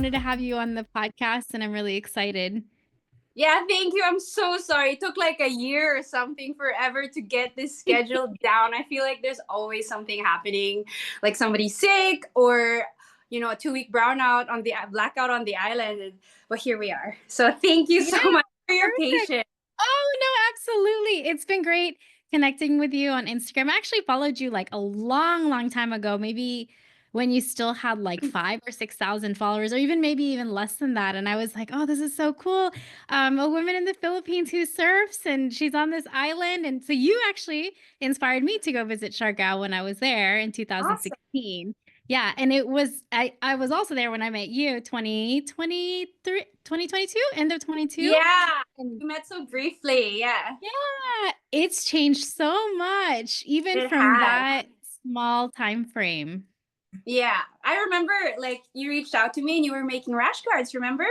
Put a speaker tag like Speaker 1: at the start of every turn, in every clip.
Speaker 1: wanted to have you on the podcast, and I'm really excited.
Speaker 2: Yeah, thank you. I'm so sorry. It took like a year or something forever to get this schedule down. I feel like there's always something happening, like somebody's sick or a 2 week brownout on the blackout on the island. But here we are. So thank you so
Speaker 1: Yeah,
Speaker 2: much for your
Speaker 1: perfect.
Speaker 2: patience.
Speaker 1: Oh, no, absolutely. It's been great connecting with you on Instagram. I actually followed you like a long, long time ago, maybe when you still had like 5 or 6,000 followers, or even maybe even less than that. And I was like, oh, this is so cool. A woman in the Philippines who surfs, and she's on this island. And so you actually inspired me to go visit Siargao when I was there in
Speaker 2: Awesome.
Speaker 1: 2016. Yeah, and I was also there when I met you 2023, 2022, end of 22.
Speaker 2: Yeah,
Speaker 1: And
Speaker 2: we met so briefly. Yeah,
Speaker 1: yeah, it's changed so much, even
Speaker 2: it
Speaker 1: from
Speaker 2: has.
Speaker 1: that small time frame.
Speaker 2: Yeah, I remember like you reached out to me and you were making rash guards, remember?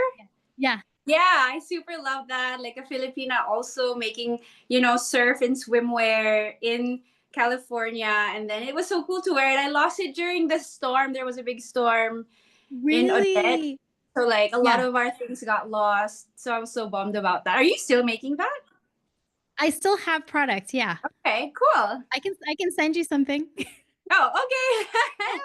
Speaker 1: Yeah.
Speaker 2: Yeah, I super love that. Like a Filipina also making, surf and swimwear in California. And then it was so cool to wear it. I lost it during the storm. There was a big storm in Odette.
Speaker 1: Really?
Speaker 2: So like a lot
Speaker 1: Yeah.
Speaker 2: of our things got lost. So I was so bummed about that. Are you still making that?
Speaker 1: I still have products. Yeah.
Speaker 2: Okay, cool.
Speaker 1: I can send you something.
Speaker 2: Oh, okay.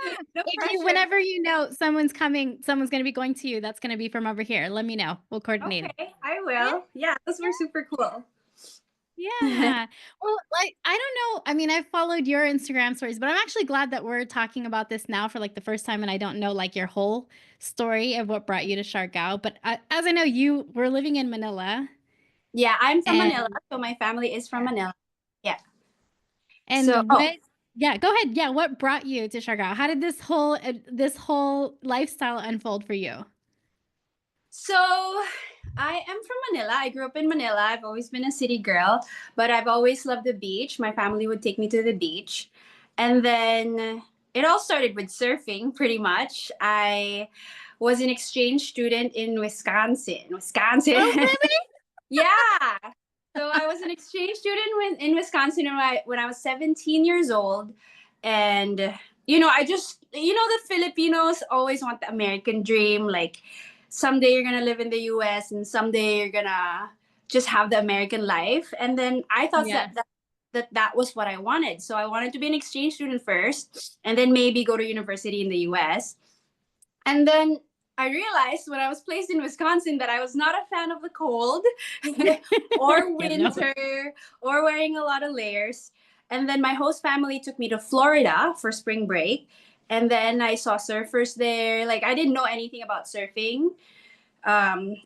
Speaker 1: Yeah.
Speaker 2: No
Speaker 1: If you
Speaker 2: pressure.
Speaker 1: whenever you know someone's coming, someone's going to be going to you, that's going to be from over here. Let me know. We'll coordinate it.
Speaker 2: Okay, I
Speaker 1: Yeah.
Speaker 2: will. Yeah, those were super cool.
Speaker 1: Yeah. Well, like, I don't know. I mean, I've followed your Instagram stories, but I'm actually glad that we're talking about this now for like the first time, and I don't know like your whole story of what brought you to Siargao. But as I know, you were living in Manila,
Speaker 2: Yeah, I'm from Manila,
Speaker 1: and
Speaker 2: so my family is from
Speaker 1: yeah.
Speaker 2: Manila. Yeah. So,
Speaker 1: And what? Yeah, go ahead. Yeah, what brought you to Siargao? How did this whole lifestyle unfold for you?
Speaker 2: So I am from Manila. I grew up in Manila. I've always been a city girl, but I've always loved the beach. My family would take me to the beach. And then it all started with surfing, pretty much. I was an exchange student in Wisconsin.
Speaker 1: Oh,
Speaker 2: Wisconsin.
Speaker 1: really?
Speaker 2: Yeah. So I was an exchange student in Wisconsin when I was 17 years old. And, the Filipinos always want the American dream. Like, someday you're going to live in the US and someday you're going to just have the American life. And then I thought
Speaker 1: Yeah.
Speaker 2: that was what I wanted. So I wanted to be an exchange student first and then maybe go to university in the US. And then I realized when I was placed in Wisconsin that I was not a fan of the cold or
Speaker 1: Yeah, no.
Speaker 2: winter or wearing a lot of layers. And then my host family took me to Florida for spring break. And then I saw surfers there. Like, I didn't know anything about surfing.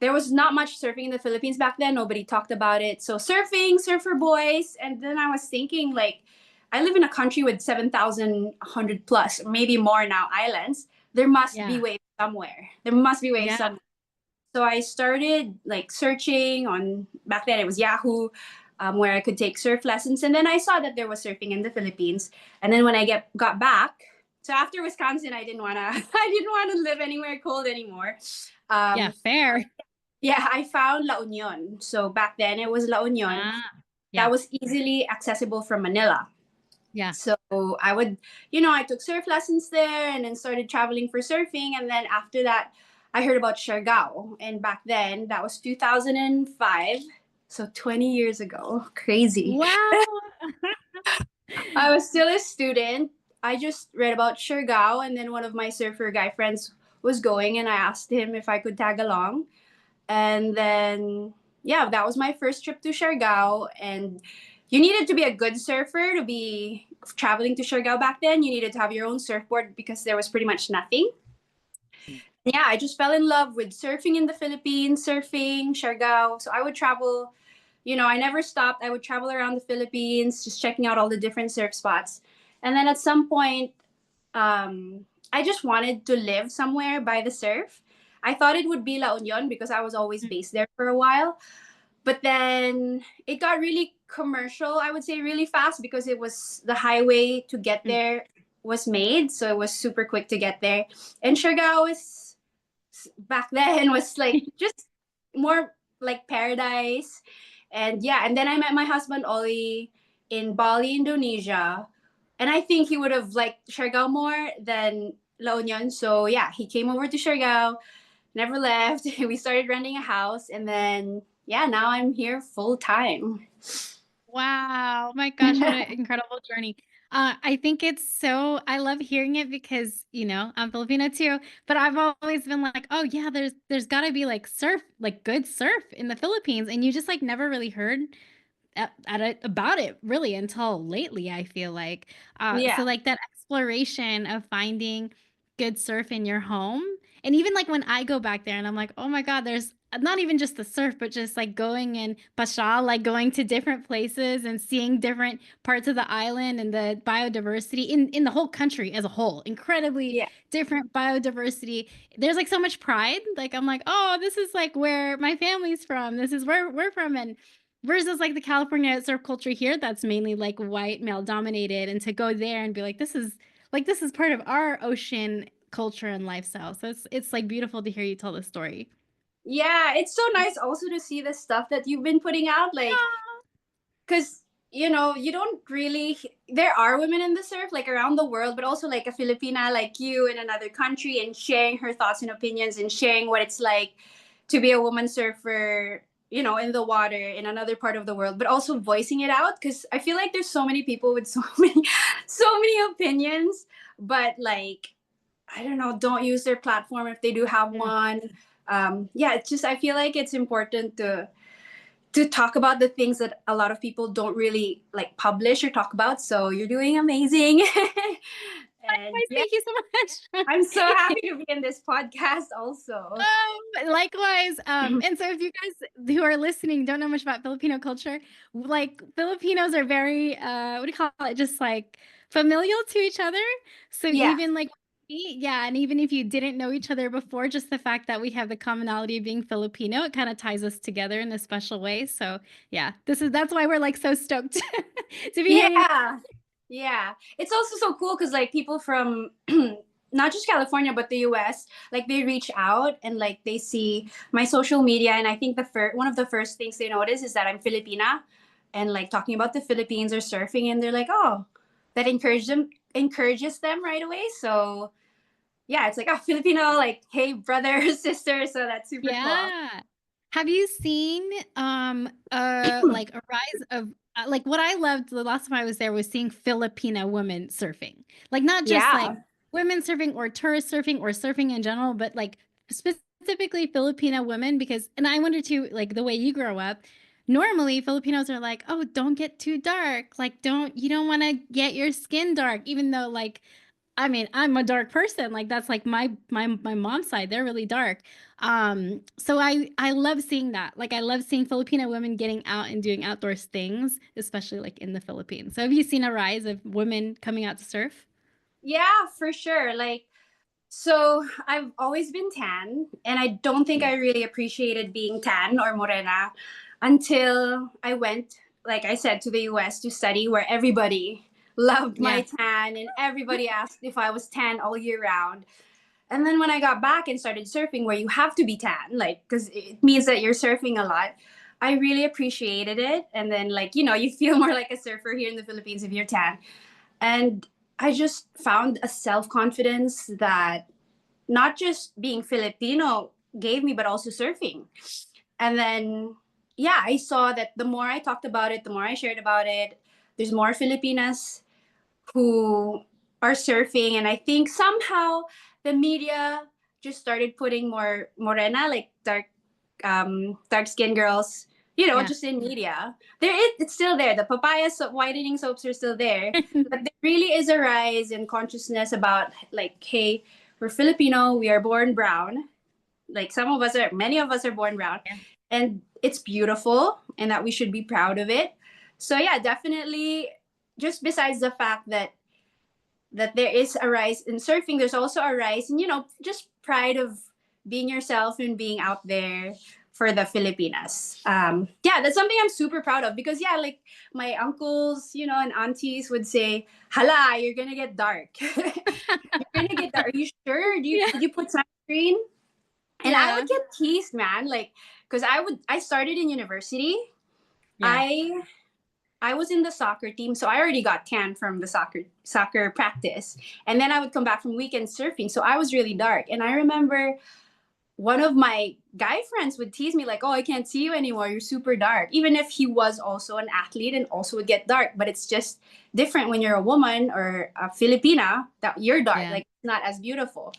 Speaker 2: There was not much surfing in the Philippines back then. Nobody talked about it. So surfing, surfer boys. And then I was thinking, like, I live in a country with 7,100 plus, maybe more now, islands. There must be
Speaker 1: Yeah.
Speaker 2: waves somewhere. There must be waves
Speaker 1: Yeah.
Speaker 2: somewhere. So I started like searching on, back then it was Yahoo, where I could take surf lessons. And then I saw that there was surfing in the Philippines. And then when I got back, so after Wisconsin, I didn't wanna I didn't want to live anywhere cold anymore.
Speaker 1: Yeah,
Speaker 2: Um,
Speaker 1: fair.
Speaker 2: yeah, I found La Union. So back then it was La Union.
Speaker 1: Ah,
Speaker 2: That
Speaker 1: yeah.
Speaker 2: was easily accessible from Manila.
Speaker 1: Yeah.
Speaker 2: So I would, I took surf lessons there and then started traveling for surfing. And then after that, I heard about Siargao. And back then, that was 2005. So 20 years ago. Crazy.
Speaker 1: Wow.
Speaker 2: I was still a student. I just read about Siargao. And then one of my surfer guy friends was going, and I asked him if I could tag along. And then, yeah, that was my first trip to Siargao. And you needed to be a good surfer to be traveling to Siargao back then. You needed to have your own surfboard because there was pretty much nothing. Yeah, I just fell in love with surfing in the Philippines, surfing, Siargao. So I would travel, I never stopped. I would travel around the Philippines, just checking out all the different surf spots. And then at some point, I just wanted to live somewhere by the surf. I thought it would be La Union because I was always based there for a while. But then it got really commercial, I would say really fast because it was the highway to get there was made. So it was super quick to get there. And Siargao was back then was like just more like paradise. And yeah, and then I met my husband Ollie in Bali, Indonesia. And I think he would have liked Siargao more than La Union. So yeah, he came over to Siargao. never left. We started renting a house, and then yeah, now I'm here full time.
Speaker 1: Wow. My gosh, what an incredible journey. I think it's so I love hearing it because, I'm Filipino too, but I've always been like, "Oh yeah, there's got to be like surf, like good surf in the Philippines." And you just like never really heard about it really until lately, I feel like. So
Speaker 2: Yeah,
Speaker 1: like that exploration of finding good surf in your home. And even like when I go back there and I'm like, oh my God, there's not even just the surf, but just like going and pasha, like going to different places and seeing different parts of the island and the biodiversity in the whole country as a whole. Incredibly
Speaker 2: yeah,
Speaker 1: different biodiversity. There's like so much pride. Like I'm like, oh, this is like where my family's from. This is where we're from. And versus like the California surf culture here, that's mainly like white male dominated. And to go there and be like this is part of our ocean culture and lifestyle. So it's like beautiful to hear you tell the story.
Speaker 2: yeah. It's so nice also to see the stuff that you've been putting out, like,
Speaker 1: Yeah.
Speaker 2: because you don't really. There are women in the surf like around the world, but also like a Filipina like you in another country, and sharing her thoughts and opinions, and sharing what it's like to be a woman surfer, in the water in another part of the world, but also voicing it out, because I feel like there's so many people with so many opinions, but like, I don't know, don't use their platform if they do have
Speaker 1: Yeah.
Speaker 2: one. Yeah, it's just, I feel like it's important to talk about the things that a lot of people don't really like publish or talk about. So you're doing amazing. And
Speaker 1: Likewise,
Speaker 2: yeah,
Speaker 1: thank you so much.
Speaker 2: I'm so happy to be in this podcast also.
Speaker 1: Likewise. And so if you guys who are listening don't know much about Filipino culture, like Filipinos are very what do you call it? Just like familial to each other. So
Speaker 2: Yeah.
Speaker 1: even like yeah, and even if you didn't know each other before, just the fact that we have the commonality of being Filipino, it kind of ties us together in a special way. So yeah, that's why we're like so stoked to be hanging.
Speaker 2: Yeah. Yeah. It's also so cool because like people from not just California but the US, like they reach out and like they see my social media, and I think one of the first things they notice is that I'm Filipina, and like talking about the Philippines or surfing, and they're like, "Oh, that encourages them right away." So, yeah, it's like, "Oh, Filipino, like, hey, brother, sister." So that's super cool.
Speaker 1: Yeah. Have you seen like a rise of like what I loved the last time I was there was seeing Filipina women surfing. Like not just like
Speaker 2: Yeah.
Speaker 1: women surfing or tourist surfing or surfing in general, but like specifically Filipina women because and I wonder too like the way you grow up, normally Filipinos are like, "Oh, don't get too dark. Like you don't want to get your skin dark even though like I mean, I'm a dark person. Like that's like my mom's side. They're really dark. So I love seeing that. Like I love seeing Filipino women getting out and doing outdoors things, especially like in the Philippines. So have you seen a rise of women coming out to surf?
Speaker 2: Yeah, for sure. Like, so I've always been tan, and I don't think
Speaker 1: Yeah.
Speaker 2: I really appreciated being tan or morena until I went, like I said, to the US to study, where everybody loved
Speaker 1: Yeah.
Speaker 2: my tan and everybody asked if I was tan all year round. And then when I got back and started surfing, where you have to be tan, like, because it means that you're surfing a lot, I really appreciated it. And then, like, you feel more like a surfer here in the Philippines if you're tan. And I just found a self confidence that not just being Filipino gave me, but also surfing. And then, yeah, I saw that the more I talked about it, the more I shared about it, there's more Filipinas who are surfing. And I think somehow the media just started putting more morena, like dark skinned girls,
Speaker 1: Yeah.
Speaker 2: just in media. It's still there. The papaya whitening soaps are still there, but there really is a rise in consciousness about like, hey, we're Filipino, we are born brown. Like many of us are born brown,
Speaker 1: Yeah.
Speaker 2: and it's beautiful, and that we should be proud of it. So yeah, definitely. Just besides the fact that there is a rise in surfing, there's also a rise in, just pride of being yourself and being out there for the Filipinas. Yeah, that's something I'm super proud of, because yeah, like my uncles, and aunties would say, "Hala, you're gonna get dark. You're gonna get dark. Are you sure?
Speaker 1: Yeah.
Speaker 2: Did you put sunscreen?" And I
Speaker 1: Yeah.
Speaker 2: would get teased, man, like, because I started in university.
Speaker 1: Yeah.
Speaker 2: I I was in the soccer team, so I already got tan from the soccer practice. And then I would come back from weekend surfing, so I was really dark. And I remember one of my guy friends would tease me like, "Oh, I can't see you anymore. You're super dark." Even if he was also an athlete and also would get dark, but it's just different when you're a woman or a Filipina that you're dark.
Speaker 1: Yeah.
Speaker 2: Like it's not as beautiful.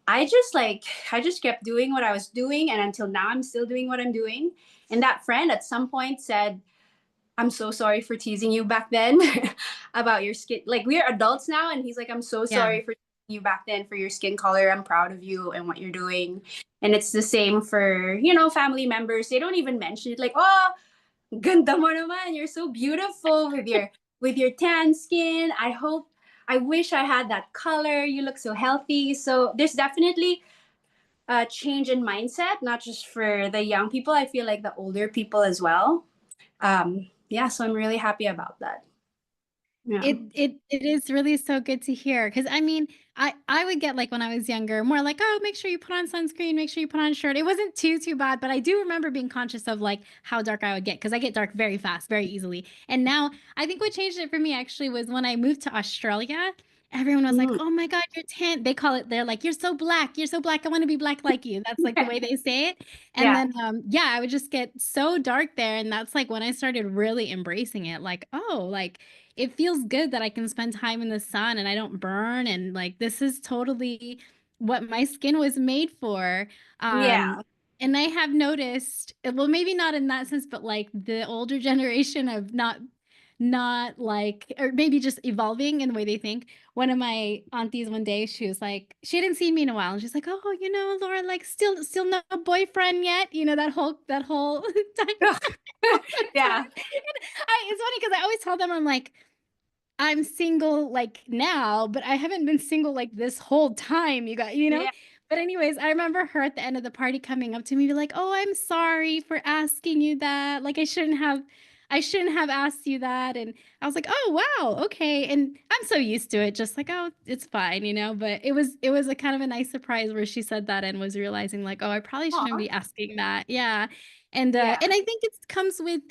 Speaker 2: I just kept doing what I was doing, and until now I'm still doing what I'm doing. And that friend at some point said, "I'm so sorry for teasing you back then about your skin. Like we're adults now," and he's like, "I'm so
Speaker 1: Yeah.
Speaker 2: sorry for teasing you back then for your skin color. I'm proud of you and what you're doing." And it's the same for, family members. They don't even mention it like, "Oh, ganda mo naman. You're so beautiful with your tan skin. I wish I had that color. You look so healthy." So there's definitely a change in mindset, not just for the young people. I feel like the older people as well. Yeah, so I'm really happy about that. Yeah.
Speaker 1: It is really so good to hear because I mean I would get like when I was younger more like, oh, make sure you put on sunscreen, make sure you put on a shirt. It wasn't too bad, but I do remember being conscious of like how dark I would get because I get dark very fast, very easily. And now I think what changed it for me actually was when I moved to Australia. Everyone was like,
Speaker 2: Mm.
Speaker 1: "Oh my God, you're tan." They call it. They're like, "You're so black. You're so black. I want to be black like you." That's like the way they say it. And
Speaker 2: Yeah.
Speaker 1: then, yeah, I would just get so dark there, and that's like when I started really embracing it. Like, oh, like it feels good that I can spend time in the sun and I don't burn and like this is totally what my skin was made for. Um
Speaker 2: Yeah.
Speaker 1: and I have noticed, well, maybe not in that sense, but like the older generation of not like or maybe just evolving in the way they think. One of my aunties one day, she was like, she hadn't seen me in a while, and she's like, "Oh, Laura, like still no boyfriend yet?" That whole time.
Speaker 2: Yeah.
Speaker 1: It's funny because I always tell them I'm like, I'm single like now, but I haven't been single like this whole time, you got, you know?
Speaker 2: Yeah.
Speaker 1: But anyways, I remember her at the end of the party coming up to me be like, "Oh, I'm sorry for asking you that. Like I shouldn't have asked you that." And I was like, "Oh, wow. Okay." And I'm so used to it, just like, "Oh, it's fine." But it was a kind of a nice surprise where she said that and was realizing like, "Oh, I probably shouldn't
Speaker 2: Aw.
Speaker 1: be asking that." Yeah. And
Speaker 2: Yeah.
Speaker 1: I think it comes with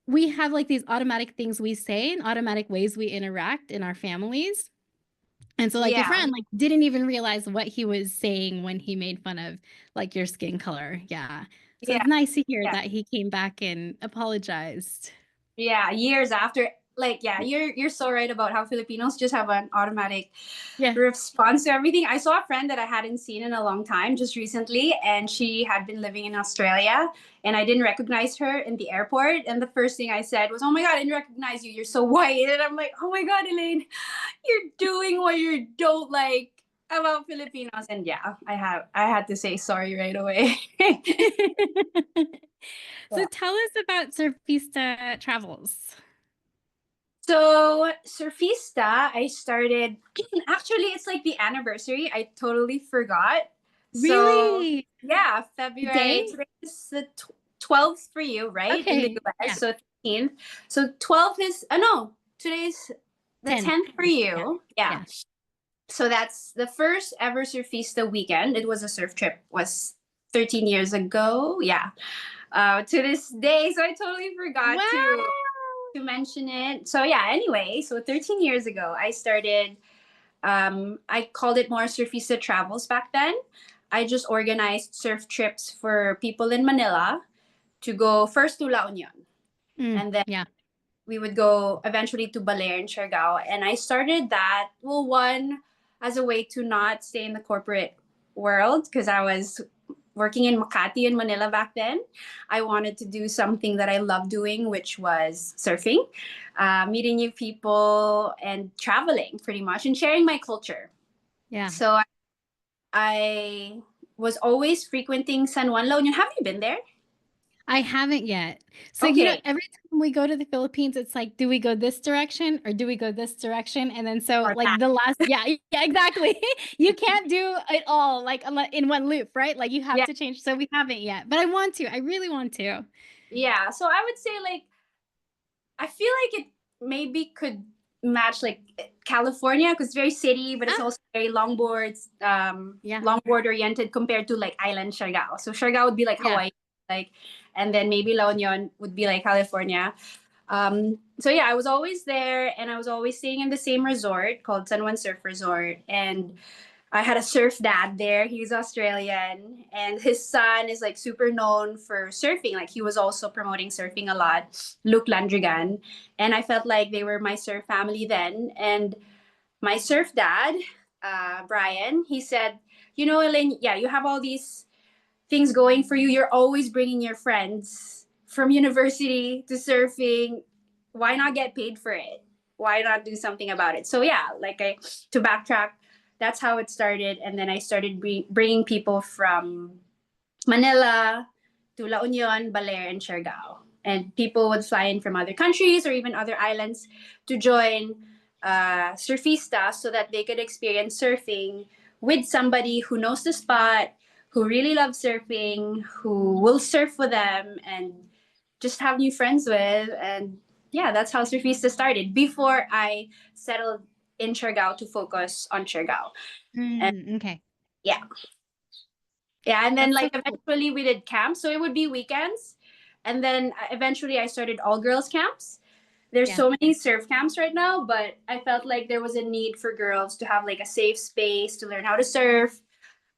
Speaker 1: we have like these automatic things we say and automatic ways we interact in our families. And so like your
Speaker 2: Yeah.
Speaker 1: friend like didn't even realize what he was saying when he made fun of like your skin color. Yeah. So
Speaker 2: Yeah.
Speaker 1: it's nice to hear
Speaker 2: Yeah.
Speaker 1: that he came back and apologized.
Speaker 2: Yeah. Years after, like, yeah, you're so right about how Filipinos just have an automatic
Speaker 1: Yeah.
Speaker 2: response to everything. I saw a friend that I hadn't seen in a long time just recently, and she had been living in Australia, and I didn't recognize her in the airport. And the first thing I said was, "Oh my God, I didn't recognize you. You're so white." And I'm like, "Oh my God, Elaine, you're doing what you don't like about Filipinos." And yeah, I had to say sorry right away.
Speaker 1: So
Speaker 2: Yeah.
Speaker 1: tell us about Surfista Travels.
Speaker 2: So Surfista, I started actually it's like the anniversary. I totally forgot. So
Speaker 1: Really?
Speaker 2: yeah,
Speaker 1: The
Speaker 2: February
Speaker 1: day?
Speaker 2: today is the 12th for you, right? In the
Speaker 1: Okay.
Speaker 2: US.
Speaker 1: Yeah.
Speaker 2: So 13th. So 12th is no, today's the
Speaker 1: 10.
Speaker 2: 10th for
Speaker 1: Yeah.
Speaker 2: you. Yeah.
Speaker 1: Yeah.
Speaker 2: So that's the first ever Surfista weekend. It was a surf trip, was 13 years ago. Yeah. To this day. So I totally forgot
Speaker 1: Wow.
Speaker 2: to mention it. So yeah, anyway, so 13 years ago, I started, I called it more Surfista Travels back then. I just organized surf trips for people in Manila to go first to La Union. And then
Speaker 1: Yeah.
Speaker 2: we would go eventually to Baler and Siargao. And I started that, well, one, as a way to not stay in the corporate world because I was working in Makati in Manila back then. I wanted to do something that I love doing, which was surfing, meeting new people, and traveling pretty much, and sharing my culture.
Speaker 1: Yeah.
Speaker 2: So I was always frequenting San Juan La Union. Have you been there?
Speaker 1: I haven't yet. So,
Speaker 2: Okay.
Speaker 1: every time we go to the Philippines, it's like, do we go this direction or do we go this direction? And then so
Speaker 2: Or
Speaker 1: like
Speaker 2: that.
Speaker 1: the last, yeah, yeah, exactly. You can't do it all like in one loop, right? Like you have
Speaker 2: Yeah.
Speaker 1: to change. So we haven't yet, but I want to. I really want to.
Speaker 2: Yeah. So I would say like I feel like it maybe could match like California because it's very city, but it's
Speaker 1: Ah,
Speaker 2: also very
Speaker 1: yeah,
Speaker 2: longboard oriented compared to like island Siargao. So Siargao would be like
Speaker 1: yeah,
Speaker 2: Hawaii, like, and then maybe La Union would be like California. So yeah, I was always there, and I was always staying in the same resort called San Juan Surf Resort, and I had a surf dad there. He's Australian, and his son is like super known for surfing. Like he was also promoting surfing a lot, Luke Landrigan. And I felt like they were my surf family then. And my surf dad, Brian, he said, "You know, Elaine, yeah, you have all these things going for you. You're always bringing your friends from university to surfing. Why not get paid for it? Why not do something about it?" So yeah, to backtrack, that's how it started, and then I started bringing people from Manila to La Union, Baler, and Siargao. And people would fly in from other countries or even other islands to join Surfista so that they could experience surfing with somebody who knows the spot, who really loves surfing, who will surf with them, and just have new friends with. And yeah, that's how Surfista started before I settled in Siargao to focus on Siargao. And
Speaker 1: Okay.
Speaker 2: yeah, yeah, and then
Speaker 1: That's so
Speaker 2: like
Speaker 1: cool.
Speaker 2: eventually we did camps, so it would be weekends, and then eventually I started all girls camps. There's
Speaker 1: Yeah.
Speaker 2: so many surf camps right now, but I felt like there was a need for girls to have like a safe space to learn how to surf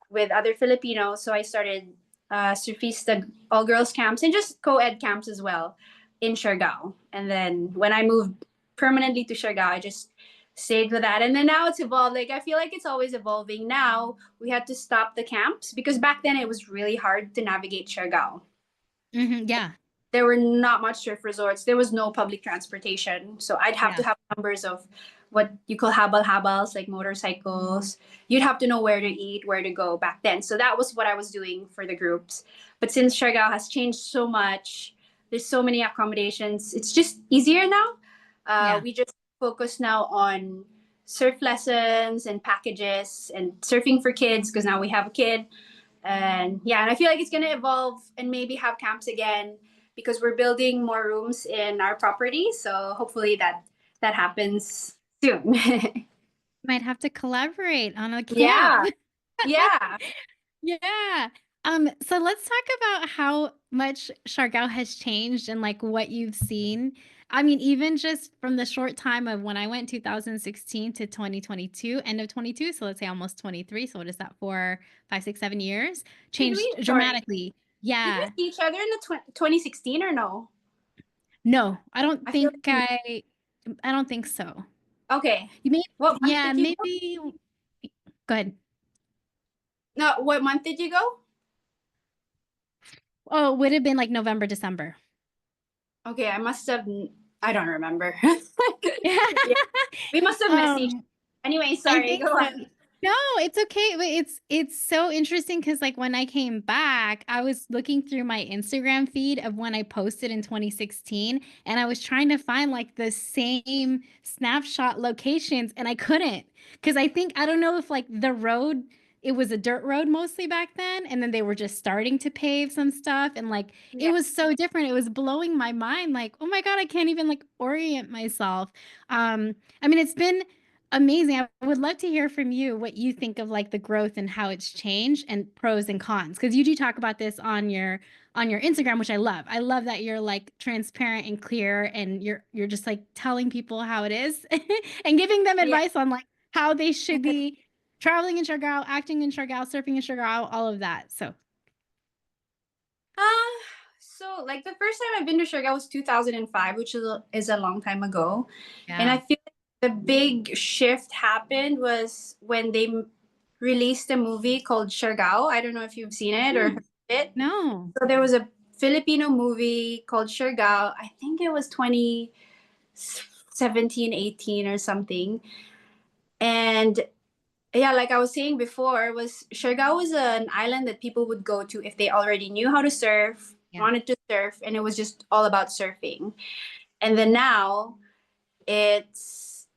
Speaker 2: with other Filipinos. So I started Surfista all girls camps and just co-ed camps as well in Siargao. And then when I moved permanently to Siargao, I just stayed with that. And then now it's evolved. Like I feel like it's always evolving. Now we had to stop the camps because back then it was really hard to navigate Siargao.
Speaker 1: Yeah.
Speaker 2: There were not much surf resorts. There was no public transportation. So I'd have to
Speaker 1: Yeah.
Speaker 2: have numbers of what you call habal-habals, like motorcycles. You'd have to know where to eat, where to go back then. So that was what I was doing for the groups. But since Siargao has changed so much, there's so many accommodations. It's just easier now.
Speaker 1: Yeah.
Speaker 2: We just focus now on surf lessons and packages and surfing for kids because now we have a kid. And yeah, and I feel like it's going to evolve and maybe have camps again because we're building more rooms in our property. So hopefully that happens soon.
Speaker 1: Might have to collaborate on a camp.
Speaker 2: Yeah. Yeah.
Speaker 1: Yeah. So let's talk about how much Siargao has changed and like what you've seen. I mean, even just from the short time of when I went 2016 to 2022, end of 22. So let's say almost 23. So what is that for 5, 6, 7 years?
Speaker 2: Did we,
Speaker 1: Changed
Speaker 2: sorry,
Speaker 1: dramatically.
Speaker 2: did we
Speaker 1: Yeah.
Speaker 2: see each other in the 2016 or no?
Speaker 1: No, I don't
Speaker 2: I feel
Speaker 1: think
Speaker 2: like,
Speaker 1: I don't think so.
Speaker 2: okay.
Speaker 1: You may,
Speaker 2: What month
Speaker 1: yeah,
Speaker 2: did you go?
Speaker 1: maybe go ahead.
Speaker 2: No, what month did you go?
Speaker 1: Oh, it would have been like November, December.
Speaker 2: Okay, I don't remember.
Speaker 1: Yeah.
Speaker 2: Yeah, we must have missed each.
Speaker 1: Um,
Speaker 2: Anyway,
Speaker 1: I
Speaker 2: sorry,
Speaker 1: think
Speaker 2: go
Speaker 1: so.
Speaker 2: on.
Speaker 1: No, it's okay. But it's so interesting because like when I came back, I was looking through my Instagram feed of when I posted in 2016, and I was trying to find like the same snapshot locations, and I couldn't because I think I don't know if like the road it was a dirt road mostly back then, and then they were just starting to pave some stuff, and like it
Speaker 2: Yeah.
Speaker 1: was so different. It was blowing my mind. Like, oh my God, I can't even like orient myself. I mean, it's been amazing. I would love to hear from you what you think of like the growth and how it's changed and pros and cons because you do talk about this on your Instagram, which I love. I love that you're like transparent and clear and you're just like telling people how it is and giving them
Speaker 2: Yeah.
Speaker 1: advice on like how they should be traveling in Siargao, acting in Siargao, surfing in Siargao, all of that. So,
Speaker 2: Uh, so like the first time I've been to Siargao was 2005, which is a long time ago. And I
Speaker 1: yeah.
Speaker 2: feel like the big shift happened was when they released a movie called Siargao. I don't know if you've seen it or
Speaker 1: Hmm.
Speaker 2: heard it.
Speaker 1: No.
Speaker 2: So there was a Filipino movie called Siargao. I think it was 2017, 18 or something. And yeah, like I was saying before, was Siargao was an island that people would go to if they already knew how to surf,
Speaker 1: Yeah.
Speaker 2: wanted to surf, and it was just all about surfing. And then now it's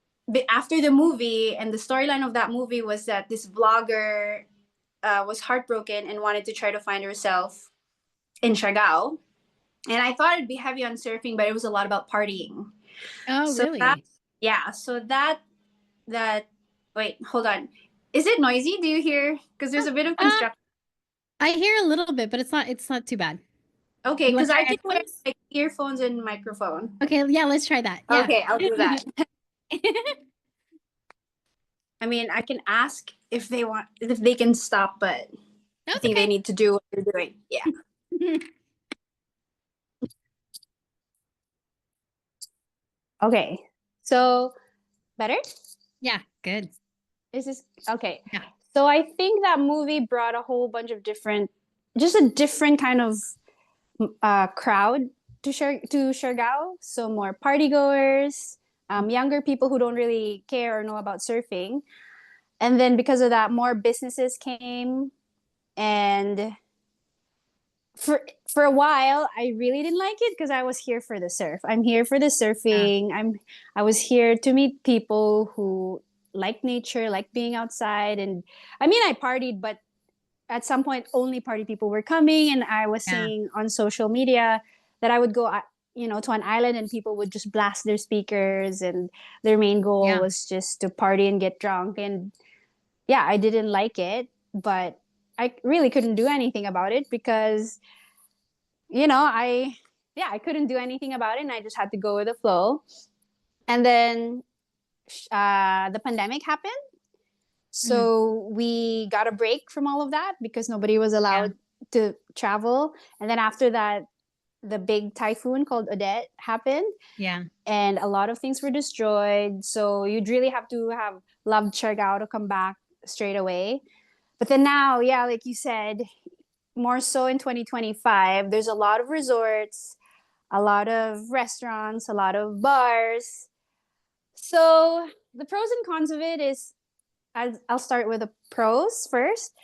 Speaker 2: after the movie, and the storyline of that movie was that this vlogger was heartbroken and wanted to try to find herself in Siargao. And I thought it'd be heavy on surfing, but it was a lot about partying.
Speaker 1: Oh,
Speaker 2: So that,
Speaker 1: really?
Speaker 2: yeah, so that wait, hold on. Is it noisy? Do you hear? Because there's
Speaker 1: Oh,
Speaker 2: a bit of construction.
Speaker 1: I hear a little bit, but it's not too bad.
Speaker 2: Okay,
Speaker 1: You want
Speaker 2: because
Speaker 1: to try
Speaker 2: I can wear
Speaker 1: headphones?
Speaker 2: like earphones and microphone.
Speaker 1: Okay, yeah, let's try that. Yeah.
Speaker 2: Okay, I'll do that. I mean, I can ask if they can stop, but I
Speaker 1: That's
Speaker 2: think they need to do what they're doing. Yeah.
Speaker 1: okay.
Speaker 2: Okay. So better?
Speaker 1: Yeah, good.
Speaker 2: Is this okay?
Speaker 1: Yeah.
Speaker 2: So I think that movie brought a whole bunch of just a different kind of crowd to Siargao. So more party goers, younger people who don't really care or know about surfing. And then because of that, more businesses came. And for a while, I really didn't like it because I was here for the surf. I'm here for the
Speaker 1: Yeah.
Speaker 2: surfing. I was here to meet people who like nature, like being outside. And I mean, I partied, but at some point only party people were coming, and I was
Speaker 1: Yeah.
Speaker 2: seeing on social media that I would go to an island and people would just blast their speakers, and their main goal
Speaker 1: Yeah.
Speaker 2: was just to party and get drunk. And yeah, I didn't like it, but I really couldn't do anything about it because I couldn't do anything about it, and I just had to go with the flow. And then the pandemic happened.
Speaker 1: Mm.
Speaker 2: So we got a break from all of that because nobody was
Speaker 1: Yeah.
Speaker 2: allowed to travel. And then after that, the big typhoon called Odette happened,
Speaker 1: Yeah.
Speaker 2: and a lot of things were destroyed. So you'd really have to have loved Siargao to come back straight away. But then now, yeah, like you said, more so in 2025, there's a lot of resorts, a lot of restaurants, a lot of bars. So the pros and cons of it is, I'll start with the pros first.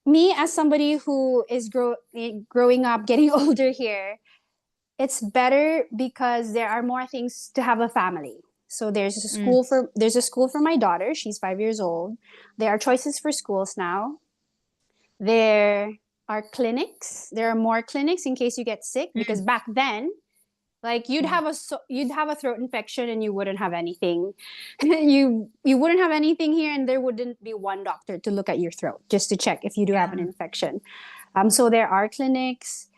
Speaker 2: Me, as somebody who is growing up, getting older here, it's better because there are more things to have a family. So
Speaker 1: Mm.
Speaker 2: there's a school for my daughter. She's 5 years old. There are choices for schools now. There are clinics. There are more clinics in case you get sick, because
Speaker 1: Mm.
Speaker 2: back then, like,
Speaker 1: Yeah.
Speaker 2: you'd have a throat infection and you wouldn't have anything. You wouldn't have anything here, and there wouldn't be one doctor to look at your throat just to check if you do have an
Speaker 1: Yeah.
Speaker 2: infection. So there are clinics.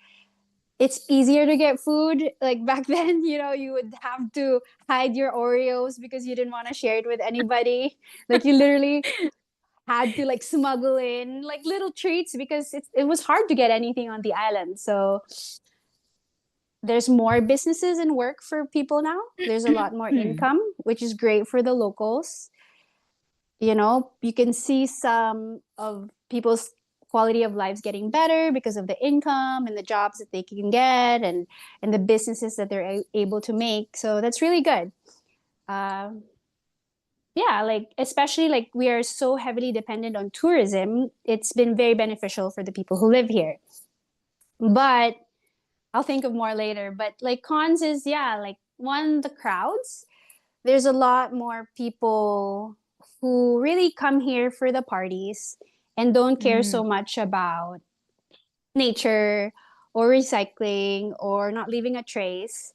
Speaker 2: It's easier to get food. Like back then, you would have to hide your Oreos because you didn't want to share it with anybody. Like you literally had to like smuggle in like little treats because it was hard to get anything on the island. So there's more businesses and work for people now. There's a lot more income, which is great for the locals. You can see some of people's quality of lives getting better because of the income and the jobs that they can get, and the businesses that they're able to make. So that's really good. Um, yeah, like especially like we are so heavily dependent on tourism. It's been very beneficial for the people who live here. But I'll think of more later. But like cons is, yeah, like one, the crowds. There's a lot more people who really come here for the parties and don't care so
Speaker 1: Mm.
Speaker 2: much about nature or recycling or not leaving a trace.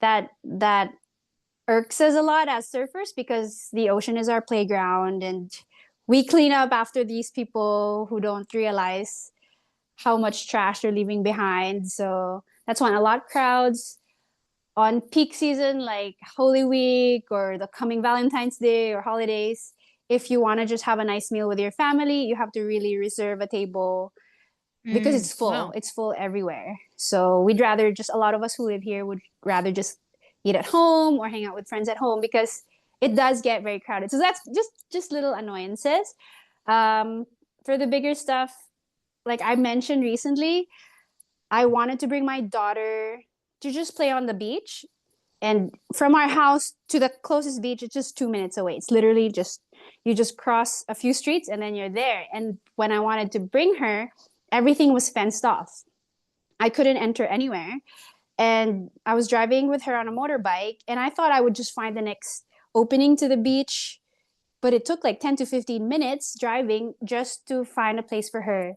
Speaker 2: That irks us a lot as surfers because the ocean is our playground, and we clean up after these people who don't realize how much trash they're leaving behind. So that's one. A lot of crowds on peak season like Holy Week or the coming Valentine's Day or holidays. If you want to just have a nice meal with your family, you have to really reserve a table because
Speaker 1: Mm.
Speaker 2: it's full.
Speaker 1: Wow.
Speaker 2: It's full everywhere. So we'd rather just, a lot of us who live here would rather just eat at home or hang out with friends at home because it does get very crowded. So that's just little annoyances. Um, for the bigger stuff, like I mentioned recently, I wanted to bring my daughter to just play on the beach. And from our house to the closest beach, it's just 2 minutes away. It's literally just, you just cross a few streets and then you're there. And when I wanted to bring her, everything was fenced off. I couldn't enter anywhere. And I was driving with her on a motorbike, and I thought I would just find the next opening to the beach. But it took like 10 to 15 minutes driving just to find a place for her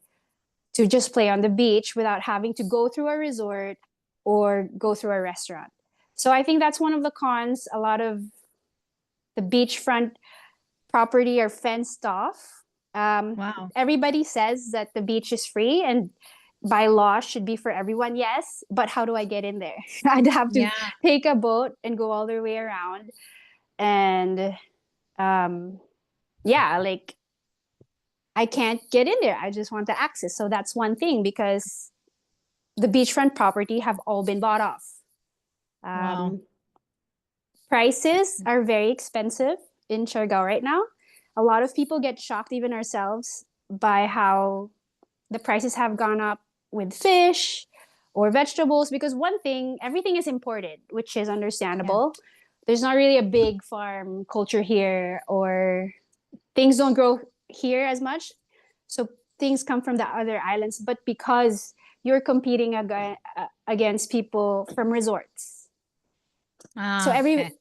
Speaker 2: to just play on the beach without having to go through a resort or go through a restaurant. So I think that's one of the cons. A lot of the beachfront property are fenced off.
Speaker 1: Wow.
Speaker 2: Everybody says that the beach is free and by law should be for everyone. Yes, but how do I get in there? I'd have to
Speaker 1: Yeah.
Speaker 2: take a boat and go all the way around. And um, yeah, like I can't get in there. I just want the access. So that's one thing, because the beachfront property have all been bought off.
Speaker 1: Wow.
Speaker 2: Um, Prices are very expensive in Siargao right now. A lot of people get shocked, even ourselves, by how the prices have gone up with fish or vegetables. Because one thing, everything is imported, which is
Speaker 1: Yeah.
Speaker 2: understandable. There's not really a big farm culture here, or things don't grow here as much. So things come from the other islands. But because you're competing against people from resorts, so
Speaker 1: Ah,
Speaker 2: every
Speaker 1: okay.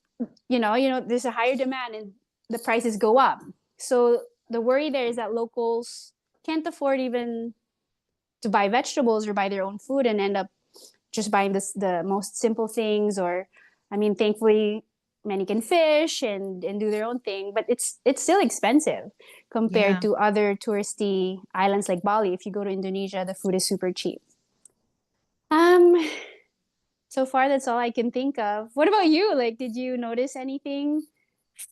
Speaker 2: there's a higher demand and the prices go up. So the worry there is that locals can't afford even to buy vegetables or buy their own food, and end up just buying the most simple things. Or, I mean, thankfully many can fish and do their own thing, but it's still expensive compared
Speaker 1: Yeah.
Speaker 2: to other touristy islands like Bali. If you go to Indonesia, the food is super cheap. um so far that's all I can think of. What about you? Like, did you notice anything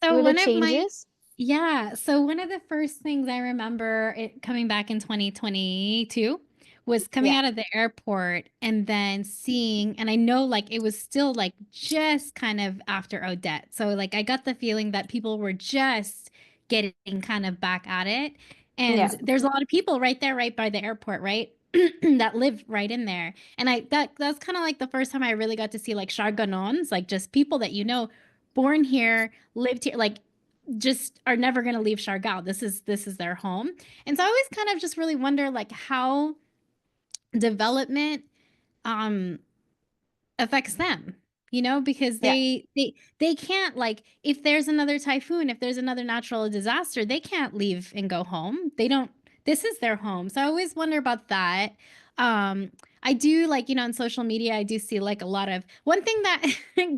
Speaker 1: So
Speaker 2: with the
Speaker 1: one of my
Speaker 2: changes?
Speaker 1: Yeah. So one of the first things I remember it coming back in 2022 was coming
Speaker 2: Yeah.
Speaker 1: out of the airport and then seeing, and I know like it was still like just kind of after Odette. So like I got the feeling that people were just getting kind of back at it. And
Speaker 2: Yeah.
Speaker 1: there's a lot of people right there, right by the airport, right? That live right in there. And that's kind of like the first time I really got to see like Siargaonons, like just people that born here, lived here, like just are never going to leave Siargao. This is their home. And so I always kind of just really wonder like how development um affects them, because
Speaker 2: Yeah.
Speaker 1: they can't, like, if there's another typhoon, if there's another natural disaster, they can't leave and go home. They don't This is their home. So I always wonder about that. um I do, like, on social media I do see like a lot of one thing that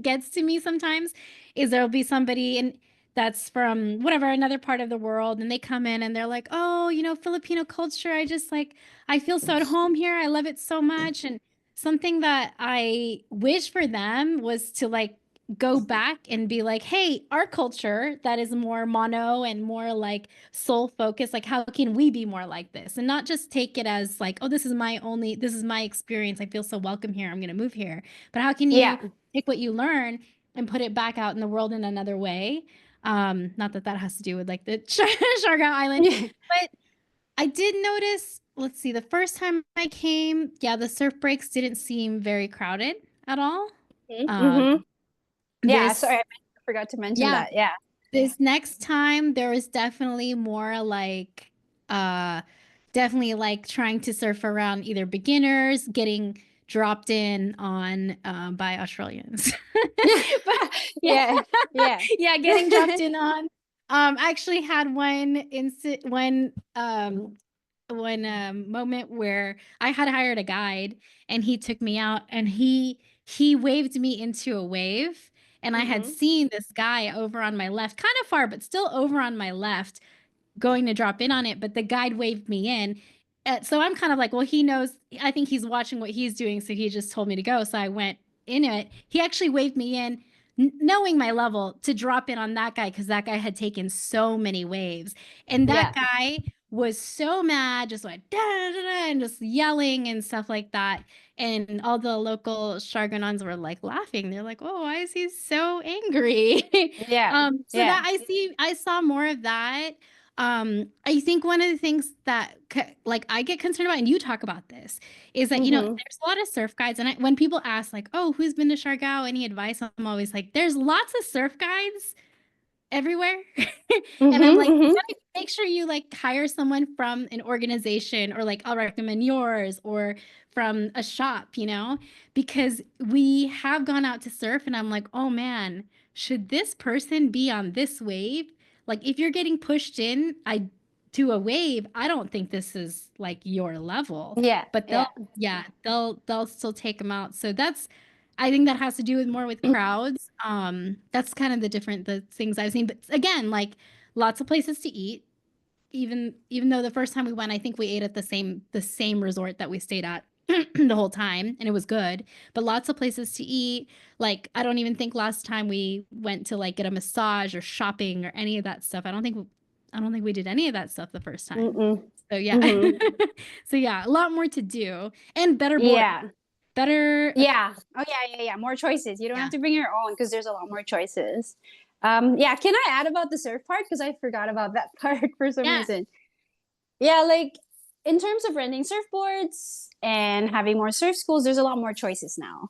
Speaker 1: gets to me sometimes is there'll be somebody and that's from whatever another part of the world, and they come in and they're like, oh, Filipino culture, I feel so at home here, I love it so much. And something that I wish for them was to like go back and be like, hey, our culture that is more mono and more like soul focused, like how can we be more like this? And not just take it as like, oh, this is my experience. I feel so welcome here. I'm going to move here. But how can
Speaker 2: Yeah.
Speaker 1: you take what you learn and put it back out in the world in another way? Not that that has to do with like the Siargao Island,
Speaker 2: Yeah.
Speaker 1: but I did notice, let's see, the first time I came, yeah, the surf breaks didn't seem very crowded at all. Um,
Speaker 2: Mm-hmm. Yeah. Sorry,
Speaker 1: this,
Speaker 2: I forgot to mention
Speaker 1: yeah,
Speaker 2: that. Yeah.
Speaker 1: this next time there was definitely more like, uh, definitely like trying to surf around either beginners, getting dropped in on by Australians. But yeah,
Speaker 2: Yeah. Yeah.
Speaker 1: yeah, getting dropped in on. I actually had one moment where I had hired a guide and he took me out and he waved me into a wave, and I had
Speaker 2: Mm-hmm.
Speaker 1: seen this guy over on my left, kind of far, but still over on my left, going to drop in on it, but the guide waved me in. So I'm kind of like, well, he knows, I think he's watching what he's doing, so he just told me to go. So I went in it. He actually waved me in, knowing my level, to drop in on that guy because that guy had taken so many waves. And that
Speaker 2: Yeah.
Speaker 1: guy was so mad, just went da, da, da, da, and just yelling and stuff like that. And all the local Chargonons were like laughing. They're like, "Oh, why is he so angry?"
Speaker 2: Yeah.
Speaker 1: So
Speaker 2: Yeah.
Speaker 1: that I saw more of that. I think one of the things that like I get concerned about, and you talk about this, is that
Speaker 2: Mm-hmm.
Speaker 1: there's a lot of surf guides, and when people ask like, "Oh, who's been to Siargao? Any advice?" I'm always like, "There's lots of surf guides everywhere," and I'm
Speaker 2: Mm-hmm.
Speaker 1: like,
Speaker 2: Mm-hmm.
Speaker 1: make sure you like hire someone from an organization, or like I'll recommend yours, or from a shop, because we have gone out to surf, and I'm like, oh man, should this person be on this wave? Like, if you're getting pushed in, I to a wave, I don't think this is like your level,
Speaker 2: Yeah.
Speaker 1: but
Speaker 2: Yeah.
Speaker 1: yeah, they'll still take them out. So I think that has to do with more with crowds. That's kind of the things I've seen. But again, like lots of places to eat. Even though the first time we went, I think we ate at the same resort that we stayed at the whole time, and it was good. But lots of places to eat. Like I don't even think last time we went to like get a massage or shopping or any of that stuff. I don't think we did any of that stuff the first time.
Speaker 2: Mm-mm.
Speaker 1: So yeah.
Speaker 2: Mm-hmm.
Speaker 1: So yeah, a lot more to do and better board,
Speaker 2: Yeah.
Speaker 1: better.
Speaker 2: Yeah. Oh, yeah. More choices. You don't have
Speaker 1: Yeah.
Speaker 2: to bring your own because there's a lot more choices. Yeah. Can I add about the surf part? Because I forgot about that part for some
Speaker 1: Yeah.
Speaker 2: reason. Yeah. Like in terms of renting surfboards and having more surf schools, there's a lot more choices now,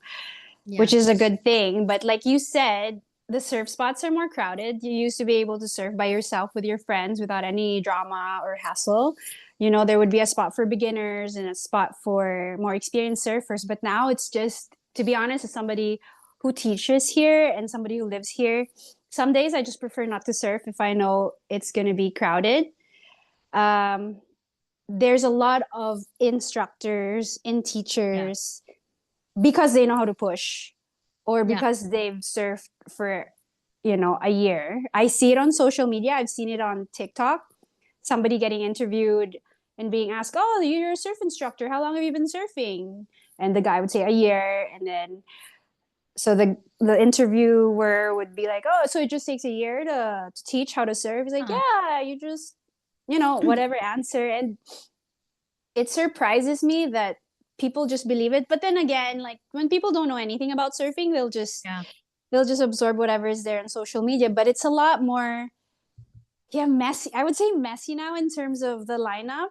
Speaker 2: which
Speaker 1: Yeah.
Speaker 2: is a good thing. But like you said, the surf spots are more crowded. You used to be able to surf by yourself with your friends without any drama or hassle. You know, there would be a spot for beginners and a spot for more experienced surfers. But now it's just, to be honest, as somebody who teaches here and somebody who lives here, some days I just prefer not to surf if I know it's going to be crowded. Um, there's a lot of instructors and
Speaker 1: Yeah.
Speaker 2: teachers because they know how to push or
Speaker 1: Yeah.
Speaker 2: because they've surfed for a year. I see it on social media. I've seen it on TikTok. Somebody getting interviewed and being asked, "Oh, you're a surf instructor. How long have you been surfing?" And the guy would say a year, and then so the interviewer would be like, "Oh, so it just takes a year to teach how to surf?" He's like,
Speaker 1: Huh.
Speaker 2: "Yeah, you just whatever answer." And it surprises me that people just believe it. But then again, like when people don't know anything about surfing,
Speaker 1: Yeah.
Speaker 2: they'll just absorb whatever is there on social media. But it's a lot more, yeah, messy. I would say messy now in terms of the lineup.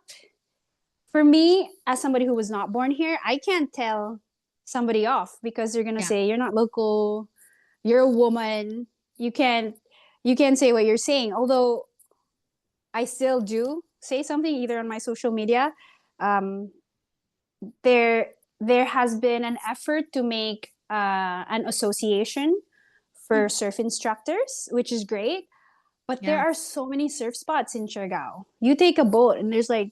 Speaker 2: For me, as somebody who was not born here, I can't tell somebody off because they're gonna
Speaker 1: Yeah.
Speaker 2: say you're not local, you're a woman, you can't you can't say what you're saying. Although I still do say something either on my social media. Um, there has been an effort to make an association for
Speaker 1: Mm.
Speaker 2: surf instructors, which is great. But there
Speaker 1: Yeah.
Speaker 2: are so many surf spots in Siargao. You take a boat and there's like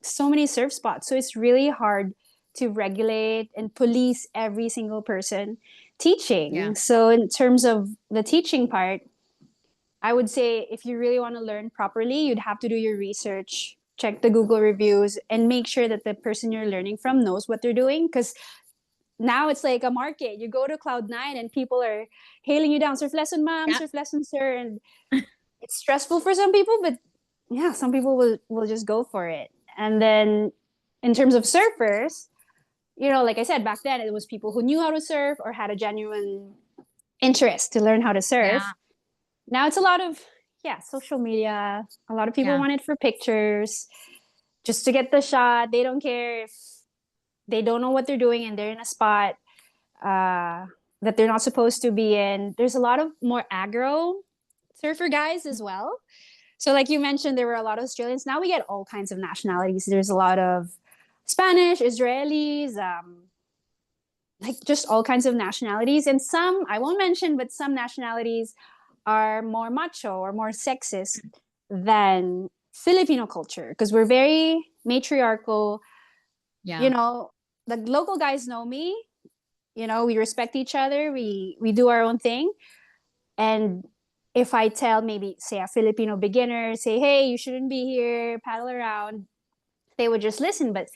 Speaker 2: so many surf spots. So it's really hard to regulate and police every single person
Speaker 1: Yeah.
Speaker 2: teaching. So in terms of the teaching part, I would say if you really want to learn properly, you'd have to do your research, check the Google reviews, and make sure that the person you're learning from knows what they're doing. Because now it's like a market. You go to Cloud9 and people are hailing you down, surf lesson, mom,
Speaker 1: Yeah.
Speaker 2: surf lesson, sir. And it's stressful for some people, but yeah, some people will just go for it. And then in terms of surfers, like I said, back then it was people who knew how to surf or had a genuine interest to learn how to surf.
Speaker 1: Yeah.
Speaker 2: Now it's a lot of, yeah, social media. A lot of people
Speaker 1: Yeah.
Speaker 2: want it for pictures, just to get the shot. They don't care if they don't know what they're doing and they're in a spot uh, that they're not supposed to be in. There's a lot of more aggro surfer guys as well. So, like you mentioned, there were a lot of Australians. Now we get all kinds of nationalities. There's a lot of Spanish, Israelis, like just all kinds of nationalities. And some, I won't mention, but some nationalities are more macho or more sexist than Filipino culture because we're very matriarchal. You
Speaker 1: Yeah.
Speaker 2: know, the local guys know me. We respect each other. We do our own thing. And if I tell maybe say a Filipino beginner, say, hey, you shouldn't be here, paddle around, they would just listen. But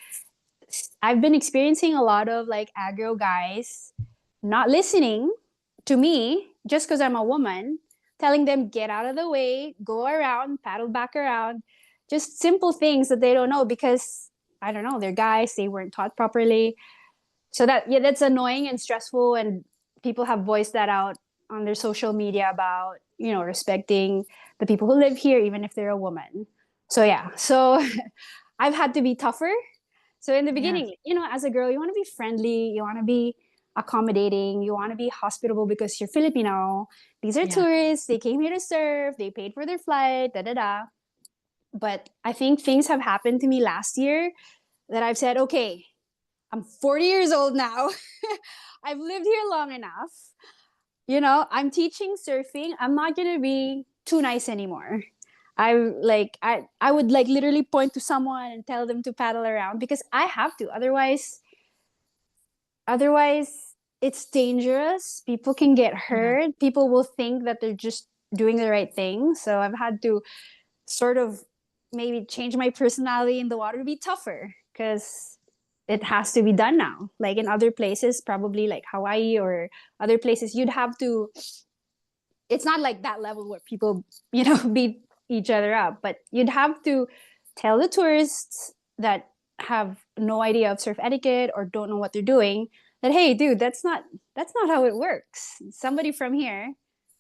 Speaker 2: I've been experiencing a lot of like aggro guys not listening to me just because I'm a woman, telling them get out of the way, go around, paddle back around, just simple things that they don't know because I don't know, they're guys, they weren't taught properly. So that's annoying and stressful, and people have voiced that out on their social media about respecting the people who live here even if they're a woman. So yeah, so I've had to be tougher. So in the
Speaker 1: Yeah.
Speaker 2: beginning, as a girl, you want to be friendly, you want to be accommodating, you want to be hospitable because you're Filipino. These are
Speaker 1: Yeah.
Speaker 2: tourists, they came here to surf, they paid for their flight, da da da. But I think things have happened to me last year that I've said, okay, I'm 40 years old now. I've lived here long enough. I'm teaching surfing. I'm not going to be too nice anymore. I would like literally point to someone and tell them to paddle around because I have to. Otherwise it's dangerous. People can get
Speaker 1: Yeah.
Speaker 2: hurt. People will think that they're just doing the right thing. So I've had to sort of maybe change my personality in the water to be tougher because it has to be done now. Like in other places, probably like Hawaii or other places, you'd have to. It's not like that level where people, be each other up. But you'd have to tell the tourists that have no idea of surf etiquette or don't know what they're doing that, hey, dude, that's not how it works. Somebody from here